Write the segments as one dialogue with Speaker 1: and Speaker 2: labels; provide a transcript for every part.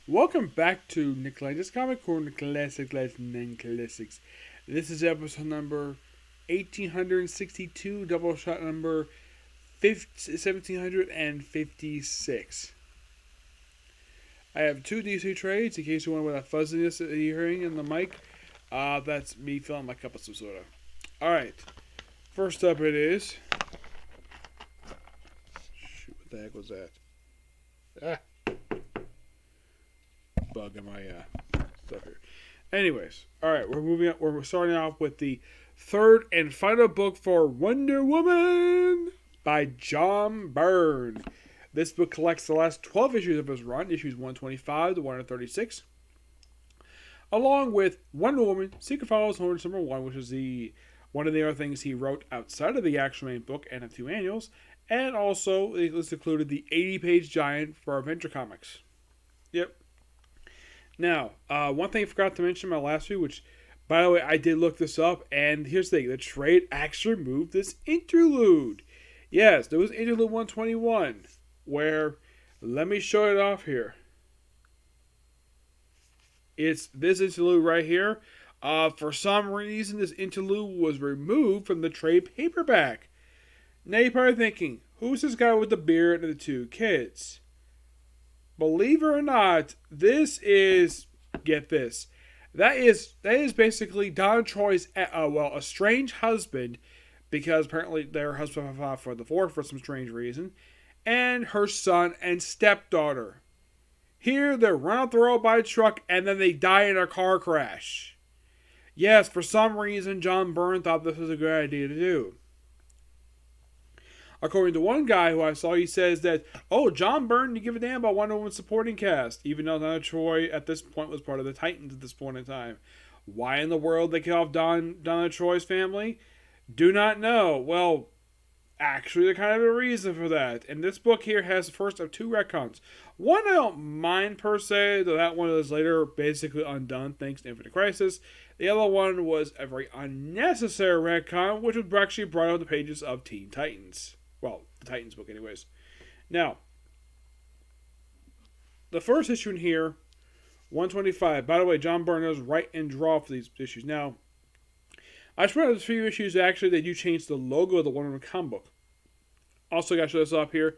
Speaker 1: Welcome back to Nicholas Comic Corner Classic Legends and Classics. This is episode number 1862, double shot number 1756. I have two DC trades in case you wonder what that fuzziness that you're hearing in the mic. That's me filling my cup of some soda. Alright, first up it is. Shoot, what the heck was that? Bug in my stuff here. Anyways, all right, we're moving on. We're starting off with the third and final book for Wonder Woman by John Byrne. This book collects the last 12 issues of his run, issues 125 to 136, along with Wonder Woman, Secret Files, Horns number 1, which is one of the other things he wrote outside of the actual main book and a few annuals, and also this included the 80-page giant for Adventure Comics. Yep. Now, one thing I forgot to mention in my last video, which, by the way, I did look this up, and here's the thing. The trade actually removed this interlude. Yes, there was interlude 121, where, let me show it off here. It's this interlude right here. For some reason, this interlude was removed from the trade paperback. Now you're probably thinking, who's this guy with the beard and the two kids? Believe it or not, this is, get this, that is basically Don Troy's, estranged husband, because apparently their husband filed for divorce for some strange reason, and her son and stepdaughter. Here, they're run off the road by a truck, and then they die in a car crash. Yes, for some reason, John Byrne thought this was a good idea to do. According to one guy who I saw, he says that, John Byrne didn't give a damn about Wonder Woman's supporting cast, even though Donna Troy at this point was part of the Titans at this point in time. Why in the world they kill off Donna Troy's family? Do not know. Well, actually, there's kind of a reason for that. And this book here has the first of two retcons. One I don't mind per se, though that one is later basically undone thanks to Infinite Crisis. The other one was a very unnecessary retcon, which was actually brought on the pages of Teen Titans. Well, the Titans book anyways. Now, the first issue in here, 125. By the way, John Byrne does write and draw for these issues. Now, I just read a few issues actually they do change the logo of the Wonder Woman comic book. Also got to show this up here.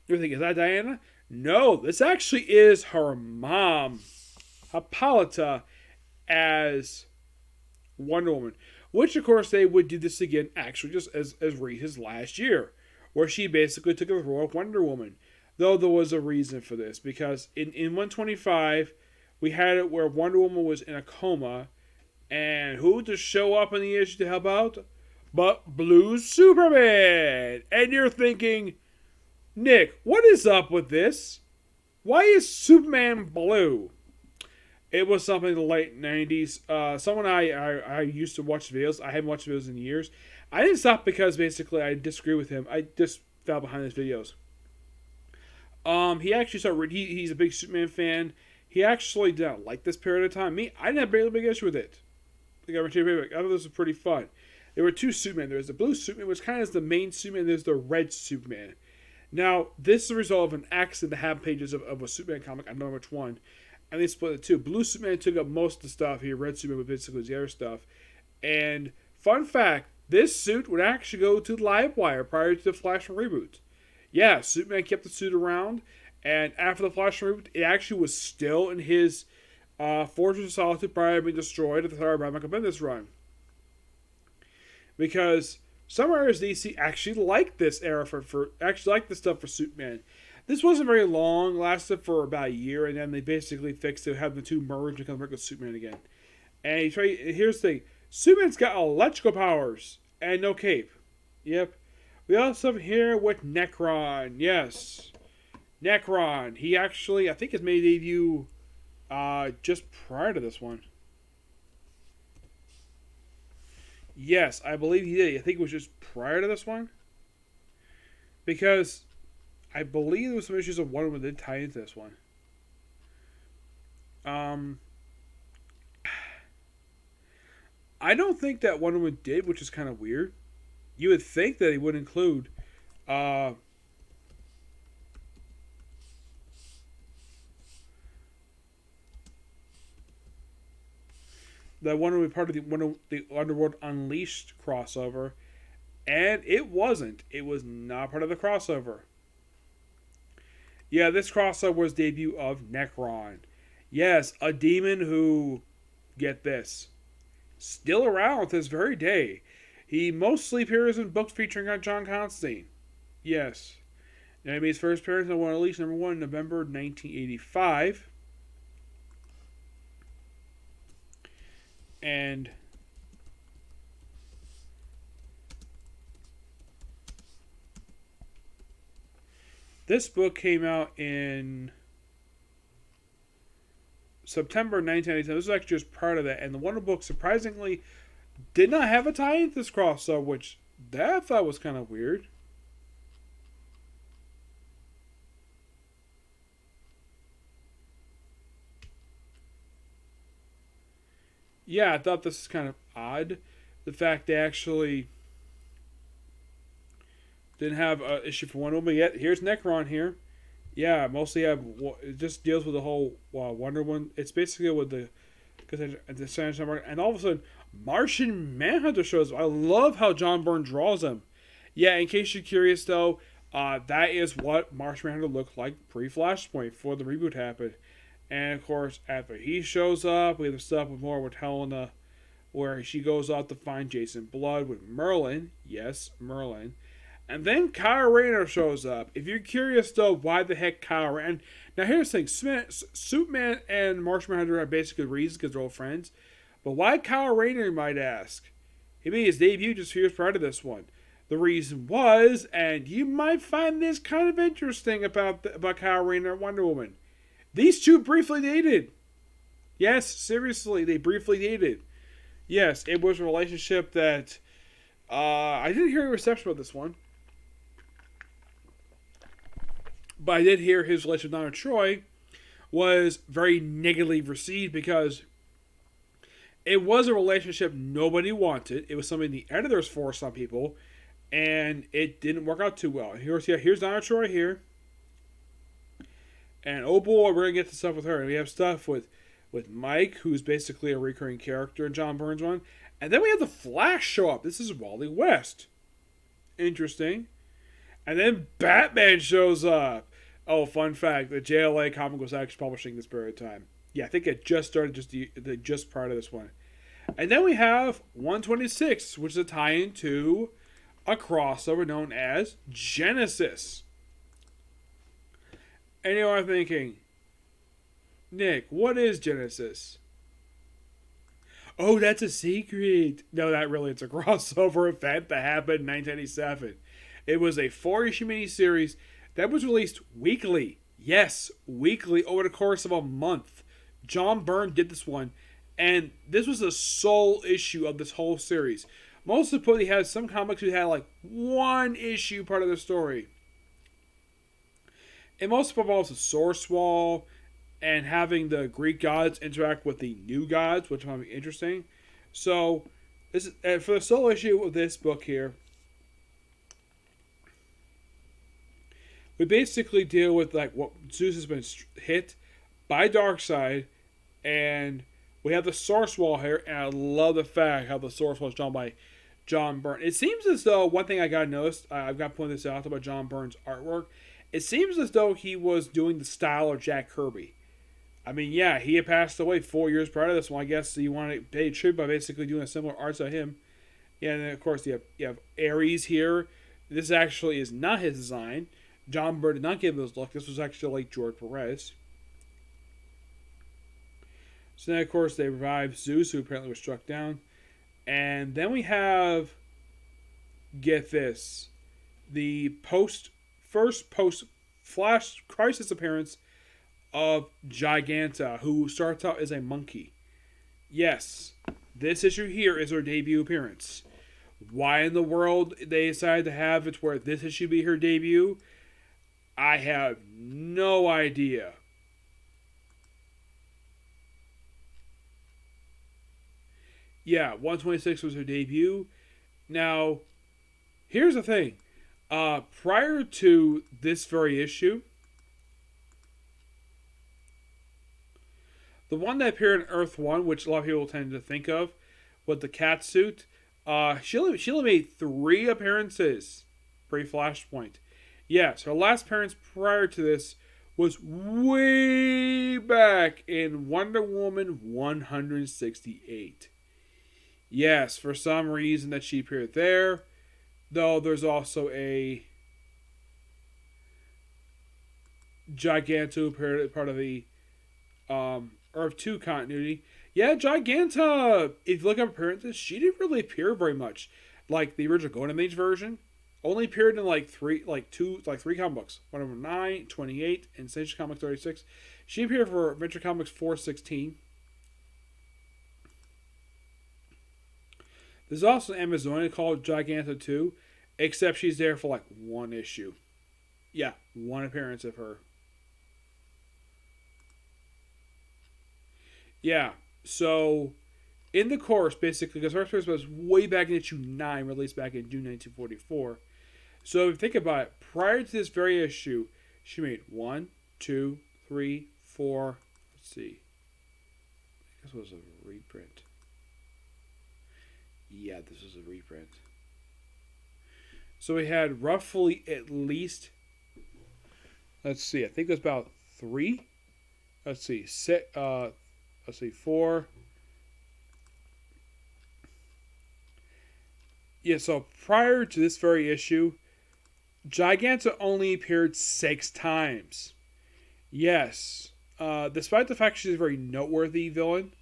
Speaker 1: You're thinking, is that Diana? No, this actually is her mom, Hippolyta, as Wonder Woman. Which, of course, they would do this again, actually, just as Reese's last year, where she basically took the role of Wonder Woman. Though there was a reason for this, because in 125, we had it where Wonder Woman was in a coma, and who to show up in the issue to help out? But Blue Superman! And you're thinking, Nick, what is up with this? Why is Superman blue? It was something in the late 90s. Someone I used to watch videos. I haven't watched videos in years. I didn't stop because basically I disagree with him. I just fell behind his videos. He actually started. He's a big Superman fan. He actually didn't like this period of time. Me, I didn't have a big issue with it. I thought this was pretty fun. There were two Supermen. There was the blue Superman, which kind of is the main Superman. There's the red Superman. Now, this is the result of an accident that happened pages of a Superman comic. I don't know which one. And they split the two. Blue Superman took up most of the stuff here. Red Superman was basically the other stuff. And fun fact, this suit would actually go to Livewire prior to the Flash reboot. Yeah, Superman kept the suit around. And after the Flash reboot, it actually was still in his Fortress of Solitude prior to being destroyed at the start of Michael Bendis run. Because some areas of DC actually liked this era actually liked this stuff for Superman. This wasn't very long, lasted for about a year, and then they basically fixed it, having the two merge and become regular Superman again. And here's the thing. Superman's got electrical powers and no cape. Yep. We also have here with Necron. Yes. Necron. He actually, I think his made debut just prior to this one. Yes, I believe he did. I think it was just prior to this one. Because I believe there was some issues of Wonder Woman that did tie into this one. I don't think that Wonder Woman did, which is kind of weird. You would think that he would include that Wonder Woman part of the Underworld Unleashed crossover, and it wasn't. It was not part of the crossover. Yeah, this crossover was debut of Necron. Yes, a demon who, get this, still around to this very day. He mostly appears in books featuring John Constantine. Yes. Now he made his first appearance on One Unleashed #1 in November 1985. And this book came out in September 1987. This was actually just part of that. And the Wonder book, surprisingly, did not have a tie into this crossover, which that I thought was kind of weird. Yeah, I thought this is kind of odd. The fact they actually didn't have an issue for Wonder Woman yet. Here's Necron here. Yeah, mostly it just deals with the whole Wonder Woman. It's basically with the and all of a sudden Martian Manhunter shows up. I love how John Byrne draws him. Yeah, in case you're curious though, that is what Martian Manhunter looked like pre-Flashpoint before the reboot happened. And of course, after he shows up, we have the stuff with more with Helena, where she goes out to find Jason Blood with Merlin. Yes, Merlin. And then Kyle Rayner shows up. If you're curious, though, why the heck Kyle Rayner... Now, here's the thing. Superman and Martian Manhunter are basically reasons because they're old friends. But why Kyle Rayner, you might ask? He made his debut just a few years prior to this one. The reason was, and you might find this kind of interesting about Kyle Rayner and Wonder Woman. These two briefly dated. Yes, seriously, they briefly dated. Yes, it was a relationship that... I didn't hear a reception about this one. But I did hear his relationship with Donna Troy was very negatively received because it was a relationship nobody wanted. It was something the editors forced on people, and it didn't work out too well. Here's Donna Troy here. And oh boy, we're going to get to stuff with her. And we have stuff with Mike, who's basically a recurring character in John Byrne's one. And then we have the Flash show up. This is Wally West. Interesting. And then Batman shows up. Oh, fun fact. The JLA comic was actually publishing this period of time. Yeah, I think it just started just prior to this one. And then we have 126, which is a tie-in to a crossover known as Genesis. And you are thinking, Nick, what is Genesis? Oh, that's a secret. No, not really. It's a crossover event that happened in 1987. It was a 4-issue miniseries that was released weekly. Yes, weekly over the course of a month. John Byrne did this one, and this was the sole issue of this whole series. Most of the point, he had some comics who had like one issue part of the story. It mostly involves the source wall and having the Greek gods interact with the new gods, which might be interesting. So, this is, for the sole issue of this book here, we basically deal with like what Zeus has been hit by Darkseid, and we have the source wall here, and I love the fact how the source wall is drawn by John Byrne. It seems as though, one thing I got noticed, I've got to point this out about John Byrne's artwork, it seems as though he was doing the style of Jack Kirby. I mean, yeah, he had passed away 4 years prior to this one. I guess you want to pay tribute by basically doing a similar art to him. Yeah, and then of course you have Ares here. This actually is not his design. John Byrne did not give this look. This was actually like George Perez. So then, of course, they revive Zeus, who apparently was struck down. And then we have, get this, the first post-Flash Crisis appearance of Giganta, who starts out as a monkey. Yes, this issue here is her debut appearance. Why in the world they decided to have it where this issue be her debut, I have no idea. Yeah, 126 was her debut. Now, here's the thing. Prior to this very issue, The one that appeared in Earth 1, which a lot of people tend to think of, with the cat suit, she only made 3 appearances pre-Flashpoint. Yes, her last appearance prior to this was way back in Wonder Woman 168. Yes, for some reason that she appeared there, though there's also a Giganto part of the Earth 2 continuity. Yeah, Giganta, if you look up appearances, she didn't really appear very much. Like the original Golden Age version, only appeared in 3 comic books. Wonder Woman 9, 28, and Sensation Comics 36. She appeared for Adventure Comics 416. There's also an Amazonia called Giganta 2, except she's there for 1 issue. Yeah, 1 appearance of her. Yeah, so in the course, basically, because her appearance was way back in issue 9, released back in June 1944. So if you think about it, prior to this very issue, she made 1, 2, 3, 4. Let's see. This was a reprint. Yeah, this was a reprint. So we had roughly at least, let's see, I think it was about 3. Let's see, 4. Yeah, so prior to this very issue, Giganta only appeared 6 times. Yes. Despite the fact she's a very noteworthy villain.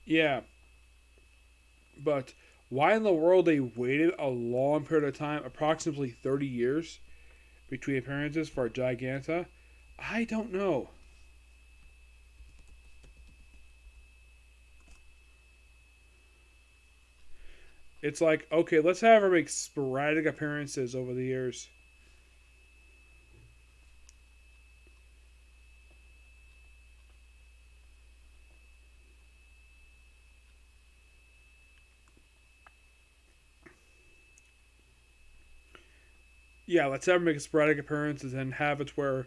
Speaker 1: Yeah. But why in the world they waited a long period of time, approximately 30 years, between appearances for Giganta, I don't know. It's like, okay, let's have her make sporadic appearances over the years. Yeah, let's have her make sporadic appearances and have it where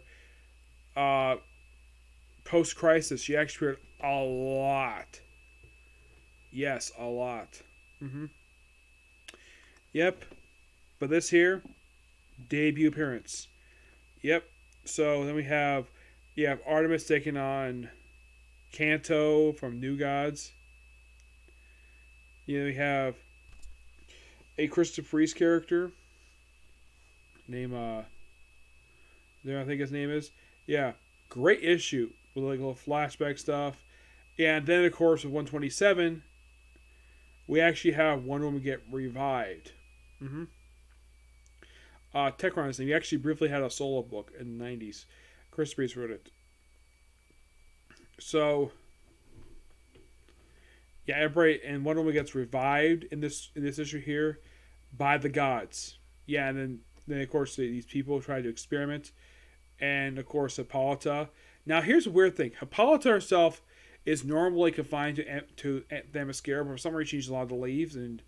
Speaker 1: post-crisis she actually appeared a lot. Yes, a lot. Mm-hmm. Yep. But this here, debut appearance. Yep. So then we have Artemis taking on Kanto from New Gods. We have a Christopher Priest character. Name I think his name is. Yeah. Great issue with little flashback stuff. And then of course with 127, we actually have Wonder Woman get revived. Mm-hmm. Tech Runner's name. He actually briefly had a solo book in the 90s. Chris Priest wrote it. So, yeah, everybody and Wonder Woman gets revived in this issue here by the gods. Yeah, and then of course these people try to experiment, and of course Hippolyta. Now here's a weird thing. Hippolyta herself is normally confined to Themyscira, but for some reason she's allowed to leave, and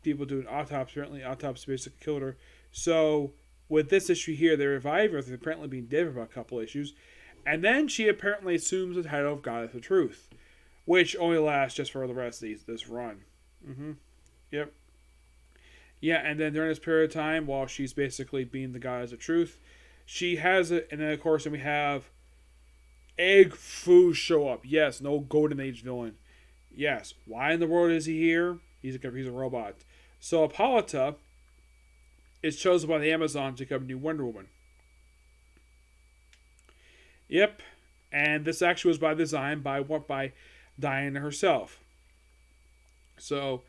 Speaker 1: people do an autopsy. Apparently, autopsy basically killed her. So with this issue here, they revive her after apparently being dead for about a couple issues, and then she apparently assumes the title of Goddess of Truth, which only lasts just for the rest of this run. Mm-hmm. Yep. Yeah, and then during this period of time, while she's basically being the Goddess of Truth, she has it, and then of course then we have Egg Foo show up. Yes, no Golden Age villain. Yes, why in the world is he here? He's a robot. So Hippolyta is chosen by the Amazon to become new Wonder Woman. Yep, and this actually was by design by Diana herself. So,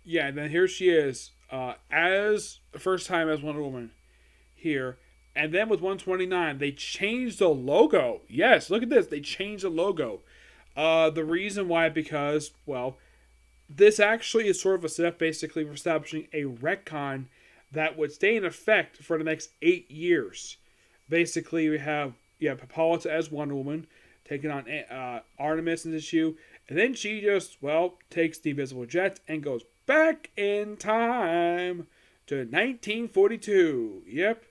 Speaker 1: yeah, and then here she is as the first time as Wonder Woman here. And then with 129, they changed the logo. Yes, look at this. They changed the logo. The reason why, because, well, this actually is sort of a setup basically for establishing a retcon that would stay in effect for the next 8 years. Basically, we have you have Hippolyta as Wonder Woman, taking on Artemis in this issue. And then she just, well, takes the Invisible Jet and goes back in time to 1942. Yep.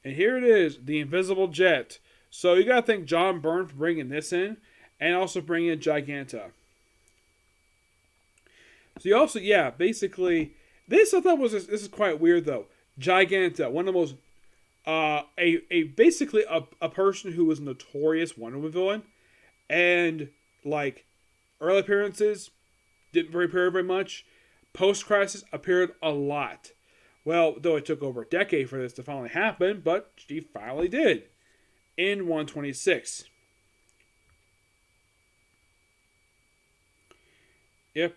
Speaker 1: And here it is, the Invisible Jet. So you gotta thank John Byrne for bringing this in, and also bringing in Giganta. So you also, yeah, basically, this I thought was, this is quite weird though. Giganta, one of the most, basically a person who was a notorious Wonder Woman villain, and like early appearances didn't appear very much. Post Crisis appeared a lot. Well, though it took over a decade for this to finally happen, but she finally did in 126. Yep.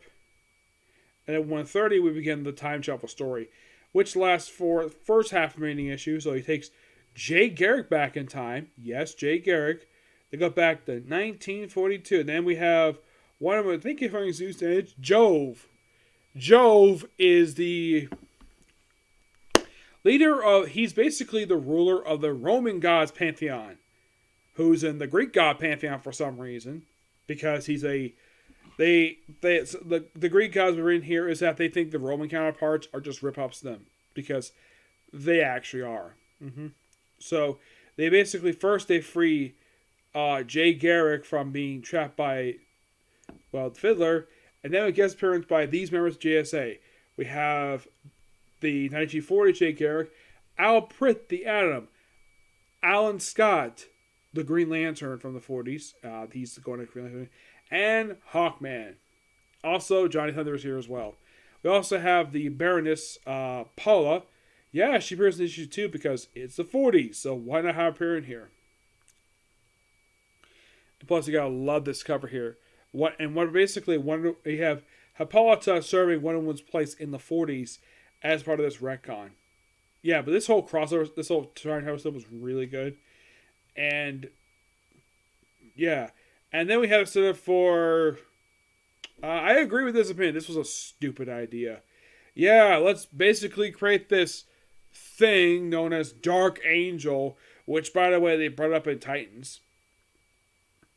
Speaker 1: And at 130, we begin the time travel story, which lasts for the first half remaining issue. So he takes Jay Garrick back in time. Yes, Jay Garrick. They go back to 1942. And then we have one of them, I think if I'm used to it, Jove. Jove is the leader of, he's basically the ruler of the Roman gods pantheon, who's in the Greek god pantheon for some reason, because he's a, the Greek gods we're in here is that they think the Roman counterparts are just rip-offs of them, because they actually are. So they basically, first they free Jay Garrick from being trapped by, well, the Fiddler, and then it gets appearance by these members of JSA. We have the 1940 Jay Garrick, Al Pritt the Atom, Alan Scott, the Green Lantern from the 40s. He's going to Green Lantern. And Hawkman. Also, Johnny Thunder is here as well. We also have the Baroness Paula. Yeah, she appears in issue 2 because it's the 40s, so why not have her in here? And plus, you gotta love this cover here. You have Hippolyta serving Wonder Woman's place in the 40s as part of this retcon. Yeah, but this whole crossover, this whole time travel stuff was really good. And yeah. And then we have set up for, I agree with this opinion. This was a stupid idea. Yeah, let's basically create this thing known as Dark Angel, which, by the way, they brought up in Titans.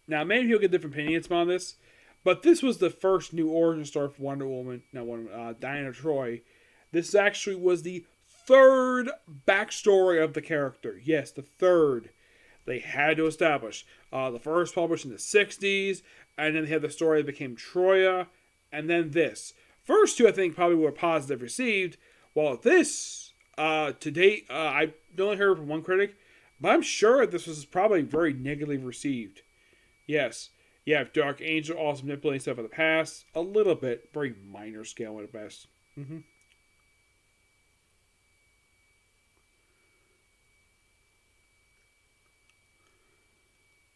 Speaker 1: Now, maybe you'll get different opinions on this, but this was the first new origin story for Diana Troy. This actually was the third backstory of the character. Yes, the third. They had to establish. The first published in the 60s, and then they had the story that became Troya, and then this. First two, I think, probably were positive received, while this, to date, I only heard from one critic, but I'm sure this was probably very negatively received. Yes, you have Dark Angel also manipulating stuff of the past, a little bit, very minor scale at best.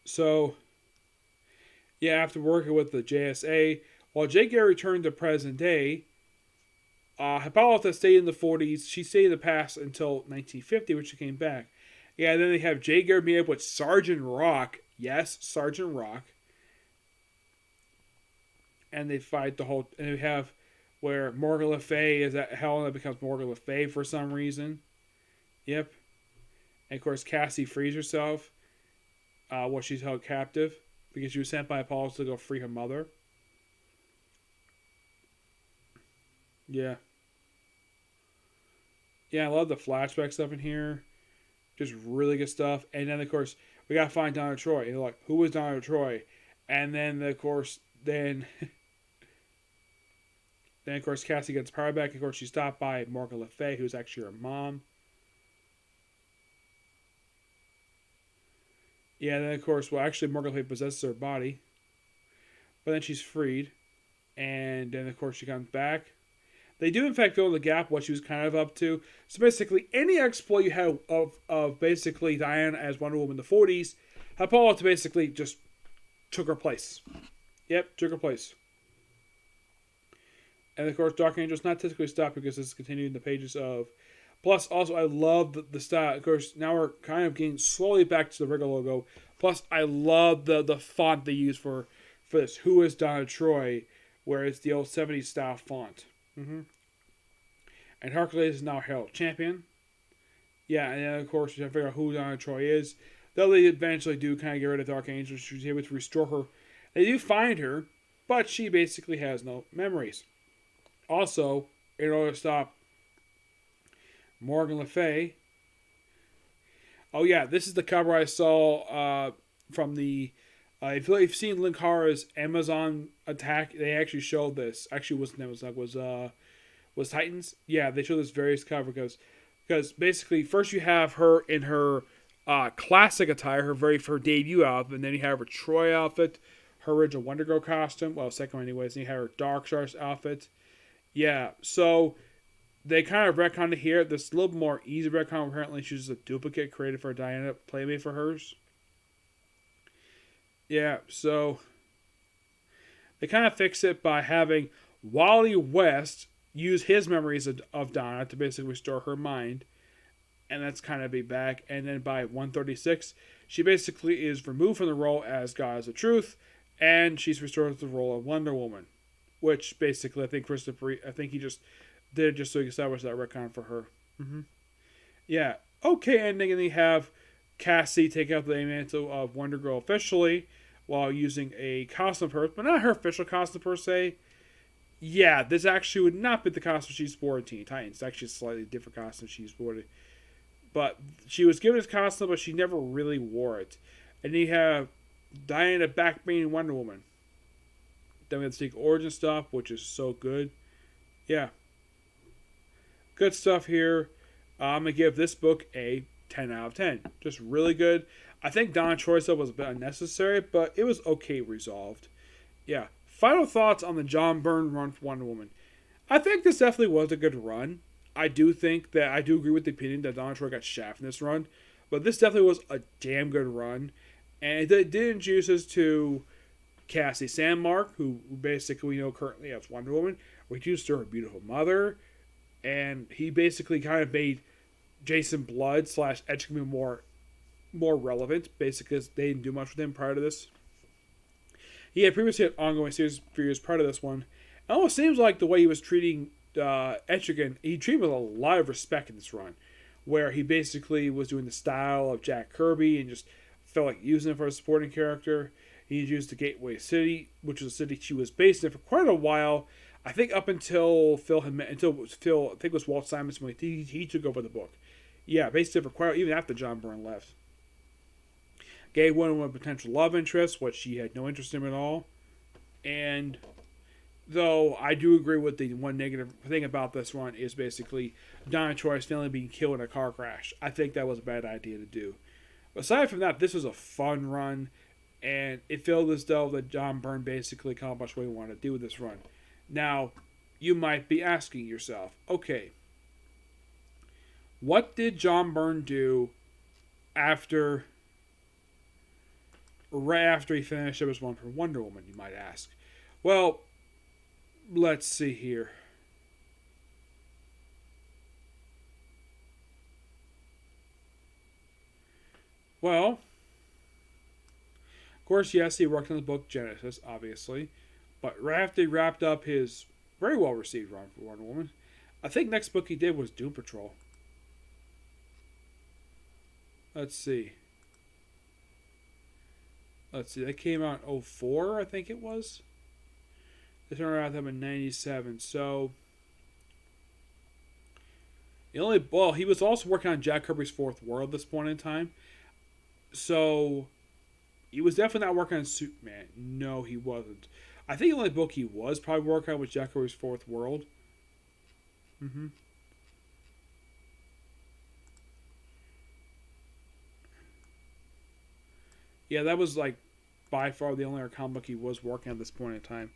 Speaker 1: So, yeah, after working with the JSA, while Jay Garrick returned to present day, Hippolyta stayed in the 40s. She stayed in the past until 1950, which she came back. Yeah, and then they have Jay Garrick meet up with Sergeant Rock. Yes, Sergeant Rock. And they fight the whole... And we have where Morgan Le Fay is at Helena becomes Morgan Le Fay for some reason. Yep. And of course, Cassie frees herself. While she's held captive because she was sent by Apollo to go free her mother. Yeah. Yeah, I love the flashback stuff in here. Just really good stuff. And then, of course, we got to find Donna Troy. And they're like, who is Donna Troy? And then, of course, then of course, Cassie gets power back. Of course, she's stopped by Morgan Le Fay, who's actually her mom. Yeah, then of course, well, actually, Morgan Le Fay possesses her body. But then she's freed. And then, of course, she comes back. They do, in fact, fill in the gap what she was kind of up to. So basically, any exploit you had of basically Diana as Wonder Woman in the 40s, Hippolyta basically just took her place. Yep, took her place. And, of course, Dark Angel's not typically stopped because it's continued in the pages of... Plus, also, I love the style. Of course, now we're kind of getting slowly back to the regular logo. Plus, I love the font they use for this. Who is Donna Troy? Where it's the old 70s style font. And Hercules is now Herald Champion. Yeah, and then, of course, you have to figure out who Donna Troy is. Though they eventually do kind of get rid of Dark Angel, she's able to restore her. They do find her, but she basically has no memories. Also, in order to stop Morgan Le Fay. Oh yeah, this is the cover I saw from the. If you've seen Linkara's Amazon attack, they actually showed this. Actually, it wasn't Amazon. Was Titans? Yeah, they showed this various cover because basically first you have her in her classic attire, her debut outfit, and then you have her Troy outfit, her original Wonder Girl costume. Well, second one anyways. And you have her Dark Stars outfit. Yeah, so they kind of retconned it here. This a little more easy retcon. Apparently, she's a duplicate created for Diana, playmate for hers. Yeah, so they kind of fix it by having Wally West use his memories of Donna to basically restore her mind. And that's kind of be back. And then by 136, she basically is removed from the role as Goddess of Truth, and she's restored to the role of Wonder Woman. Which basically, I think he just did it just so he could establish that retcon for her. Mm-hmm. Yeah. Okay, ending, and they have Cassie take out the mantle of Wonder Girl officially while using a costume of hers, but not her official costume per se. Yeah, this actually would not be the costume she wore in Teen Titans. It's actually a slightly different costume she's wore. But she was given this costume, but she never really wore it. And you have Diana back being Wonder Woman. Then we have the Secret Origin stuff, which is so good. Yeah. Good stuff here. I'm going to give this book a 10 out of 10. Just really good. I think Donna Troy's stuff was a bit unnecessary, but it was okay resolved. Yeah. Final thoughts on the John Byrne run for Wonder Woman. I think this definitely was a good run. I do agree with the opinion that Donna Troy got shafted in this run, but this definitely was a damn good run. And it did introduce us to Cassie Sandmark, who basically we know currently as Wonder Woman. We introduced her beautiful mother, and he basically kind of made Jason Blood / Edge more relevant, basically because they didn't do much with him prior to this. He had previously had ongoing series for years prior to this one. It almost seems like the way he was treating Etrigan, he treated with a lot of respect in this run, where he basically was doing the style of Jack Kirby and just felt like using it for a supporting character. He used the Gateway City, which was a city she was based in for quite a while. I think up until Phil, I think it was Walt Simonson when he took over the book. Yeah, based it for quite even after John Byrne left. Gave one a potential love interest, which she had no interest in at all. And though I do agree with the one negative thing about this one is basically Donna Troy's family being killed in a car crash. I think that was a bad idea to do. Aside from that, this was a fun run, and it felt as though that John Byrne basically accomplished what he wanted to do with this run. Now, you might be asking yourself, okay, what did John Byrne do right after he finished up his one for Wonder Woman, you might ask? Well, let's see here. Well, of course, yes, he worked on the book Genesis, obviously. But right after he wrapped up his very well-received run for Wonder Woman, I think next book he did was Doom Patrol. Let's see. That came out in 04, I think it was. They turned around them in 97, so he was also working on Jack Kirby's Fourth World at this point in time. So he was definitely not working on Superman. No, he wasn't. I think the only book he was probably working on was Jack Kirby's Fourth World. Mm-hmm. Yeah, that was like by far the only comic book he was working on at this point in time.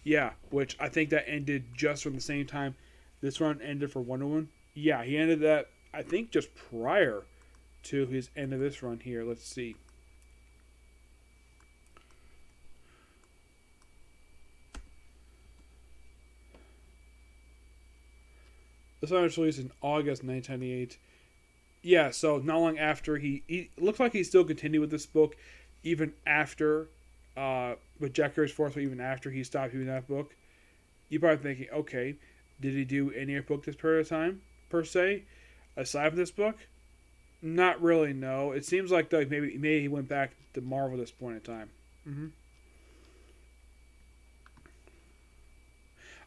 Speaker 1: Yeah, which I think that ended just from the same time this run ended for Wonder Woman. Yeah, he ended that, I think, just prior to his end of this run here. Let's see. This one was released in August 1998. Yeah, so not long after he looks like he still continued with this book, even after, with Jack Kirby's Fourth, even after he stopped doing that book. You're probably thinking, okay, did he do any other book this period of time, per se, aside from this book? Not really. No, it seems like maybe he went back to Marvel at this point in time. Mm-hmm.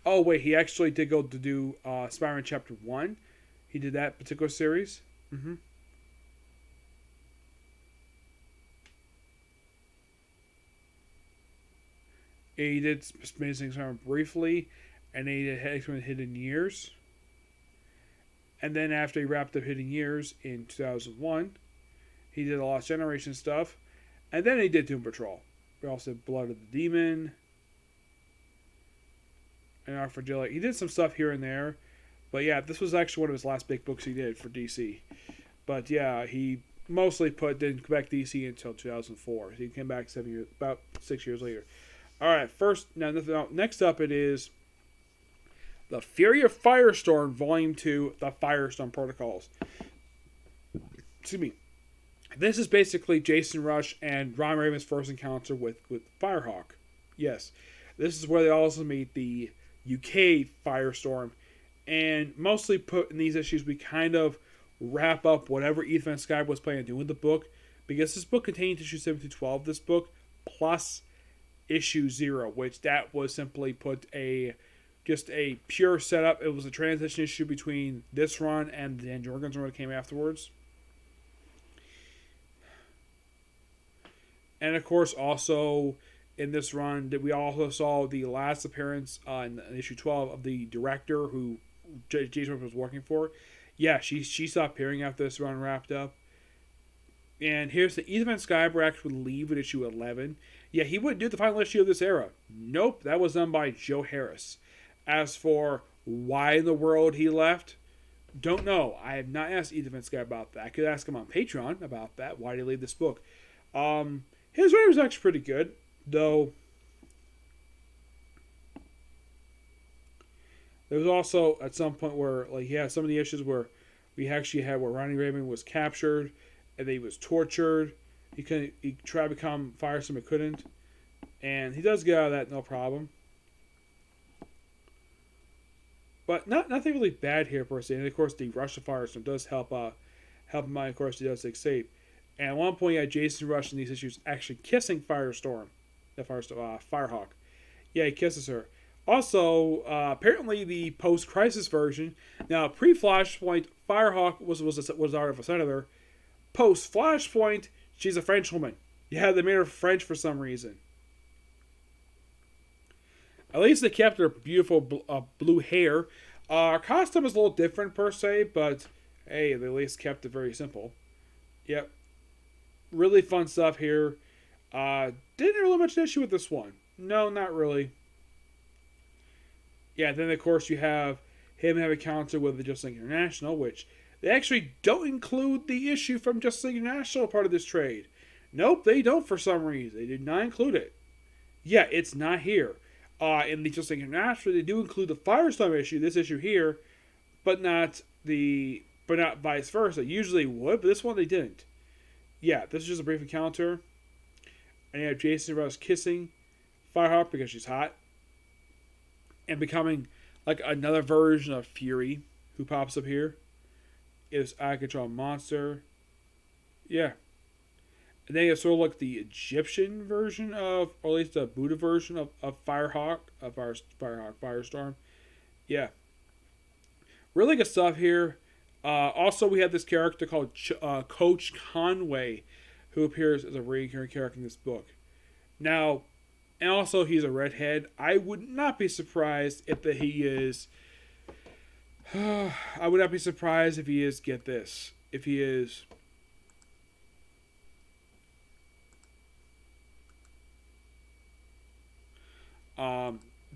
Speaker 1: Oh wait, he actually did go to do Spider-Man Chapter 1. He did that particular series. Mm-hmm. He did Amazing Spider-Man briefly, and then he did X-Men Hidden Years. And then after he wrapped up Hidden Years in 2001, he did a Lost Generation stuff. And then he did Doom Patrol. We also did Blood of the Demon. And Art for Jelly. He did some stuff here and there. But yeah, this was actually one of his last big books he did for DC. But yeah, he mostly didn't come back to DC until 2004. He came back about 6 years later. Alright, next up it is The Fury of Firestorm, Volume 2, The Firestorm Protocols. Excuse me. This is basically Jason Rush and Ron Raven's first encounter with Firehawk. Yes. This is where they also meet the UK Firestorm. And mostly put in these issues, we kind of wrap up whatever Ethan Sky was planning to do with the book. Because this book contains issue 7 to 12, this book, plus issue 0, which that was simply just a pure setup. It was a transition issue between this run and the Dan Jorgens run that came afterwards. And of course, also in this run, that we also saw the last appearance in issue 12 of the director who Jason was working for. Yeah, she stopped appearing after this run wrapped up. And here's the Ethan Skybro actually would leave with issue 11. Yeah, he wouldn't do the final issue of this era. Nope, that was done by Joe Harris. As for why in the world he left, don't know. I have not asked Ethan Sky about that. I could ask him on Patreon about that. Why did he leave this book? His writing was actually pretty good, though. There was also at some point where he had some of the issues where we actually had where Ronnie Raven was captured and then he was tortured. He tried to become Firestorm but couldn't. And he does get out of that no problem. But nothing really bad here per se. And of course the Rush of Firestorm does help him out. Of course he does escape. And at one point you had Jason Rush in these issues actually kissing Firehawk. Yeah, he kisses her. Also, apparently the post-crisis version. Now, pre-Flashpoint, Firehawk was art of a senator. Post-Flashpoint, she's a French woman. Yeah, they made her French for some reason. At least they kept her beautiful blue hair. Her costume is a little different per se, but hey, they at least kept it very simple. Yep. Really fun stuff here. Didn't really much issue with this one. No, not really. Yeah, then of course you have him have a counter with the Justice League International, which they actually don't include the issue from Justice League International part of this trade. Nope, they don't for some reason. They did not include it. Yeah, it's not here. In the Justice League International, they do include the Firestorm issue, this issue here, but not vice versa. Usually would, but this one they didn't. Yeah, this is just a brief encounter. And you have Jason Rush kissing Firehawk because she's hot. And becoming like another version of Fury who pops up here. Is out of control monster. Yeah. And then you have sort of like the Egyptian version of, or at least the Buddha version of Firestorm. Yeah. Really good stuff here. Also, we have this character called Coach Conway, who appears as a recurring character in this book. Now, and also he's a redhead. I would not be surprised if he is. I would not be surprised if he is. Get this, if he is.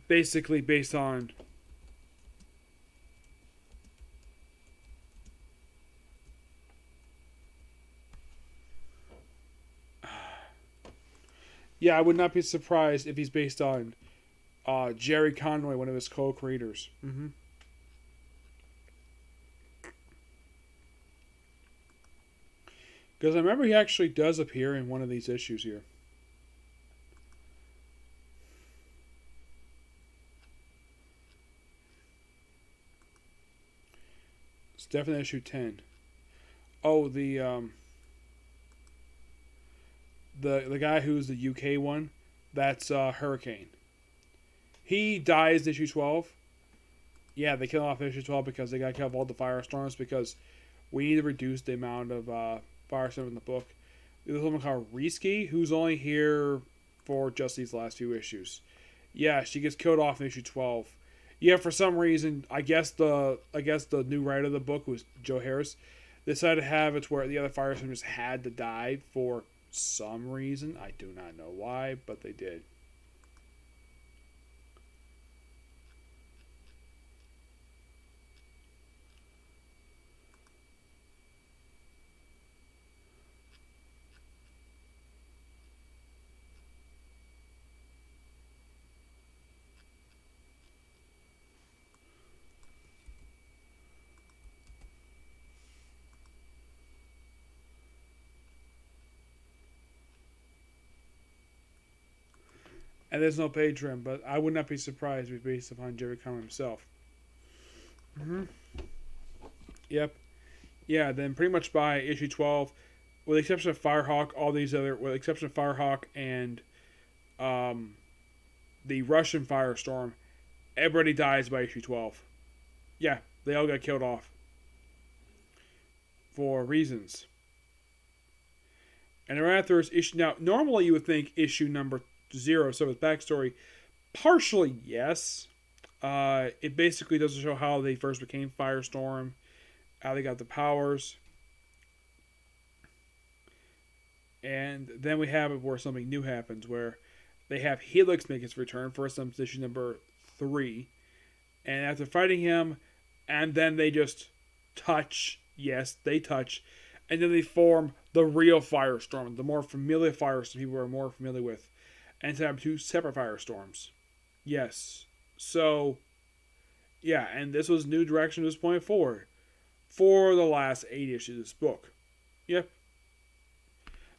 Speaker 1: Basically based on. Yeah, I would not be surprised if he's based on Jerry Conway, one of his co-creators. Mm-hmm. Because I remember he actually does appear in one of these issues here. It's definitely issue 10. Oh, the guy who's the UK one, that's Hurricane. He dies issue 12. Yeah, they kill off issue 12 because they got to kill off all the Firestorms because we need to reduce the amount of Firestorm in the book. There's a woman called Risky who's only here for just these last few issues. Yeah, she gets killed off in issue 12. Yeah, for some reason, I guess the new writer of the book was Joe Harris. They decided to have it where the other Firestormers had to die for some reason. I do not know why, but they did. And there's no page trim, but I would not be surprised if it's based upon Jerry Conway himself. Mm-hmm. Yep. Yeah, then pretty much by issue 12, with the exception of Firehawk, all these other, with the exception of Firehawk and um, the Russian Firestorm, everybody dies by issue 12. Yeah, they all got killed off for reasons. And right after is issue. Now, normally you would think issue number 0, so with backstory, partially yes. It basically doesn't show how they first became Firestorm, how they got the powers. And then we have it where something new happens, where they have Helix make its return, first on issue number 3. And after fighting him, and then they just touch. Yes, they touch. And then they form the real Firestorm, the more familiar Firestorm people are more familiar with. And to have two separate Firestorms. Yes. So, yeah, and this was new direction at this point forward for the last 8 issues of this book. Yep.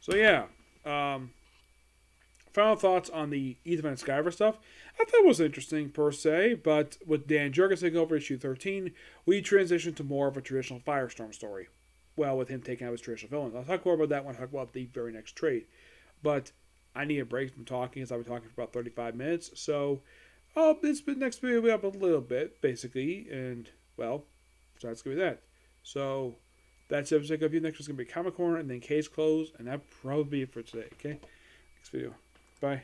Speaker 1: So, yeah. Final thoughts on the Ethan Van Sciver stuff. I thought it was interesting per se, but with Dan Jurgens taking over issue 13, we transitioned to more of a traditional Firestorm story. Well, with him taking out his traditional villains. I'll talk more about that when I talk about the very next trade. But I need a break from talking, as I've been talking for about 35 minutes. So, this next video will be up a little bit, basically. And, well, so that's going to be that. So, that's it. Next is going to be Comic Corner and then Case Close. And that'll probably be it for today, okay? Next video. Bye.